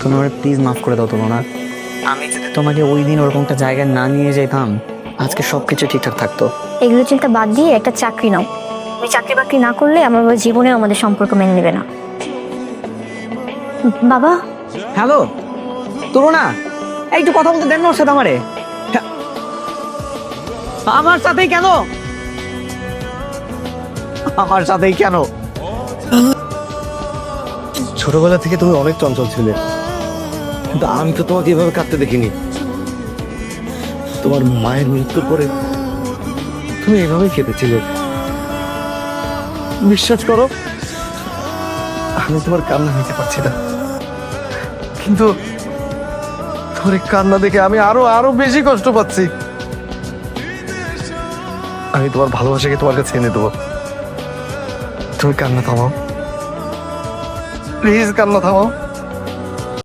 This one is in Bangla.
তুমি আমার প্লিজ মাফ করে দাও তুলনা। আমি যদি তোমাকে ওই দিন ওরকম একটা জায়গায় না নিয়ে যেতাম, আজকে সবকিছু ঠিকঠাক থাকতো। এগুলো চিন্তা বাদ দিয়ে একটা চাকরি নাও। তুমি চাকরি বাকরি না করলে আমার জীবনে আমাদের সম্পর্ক মেনে নেবে না। বাবা, হ্যালো তুলনা, একটু কথা বলতে দেন না ওর সাথে আমারে। আমার সাথেই কেন? আমার সাথেই কেন? ছোটবেলা থেকে তুমি অনেক চঞ্চল ছিলে, কিন্তু আমি তো তোমাকে এভাবে কাঁদতে দেখিনি। তোমার মায়ের মৃত্যুর পরে তুমি এভাবেই কেঁদেছিলে। বিশ্বাস করো, আমি তোমার কান্না নিতে পারছি না, কিন্তু তোমার এই কান্না দেখে আমি আরো আরো বেশি কষ্ট পাচ্ছি। আমি তোমার ভালোবাসাকে তোমার কাছে এনে দেবো। তুমি কান্না থামাও, প্লিজ কান্না থামাও।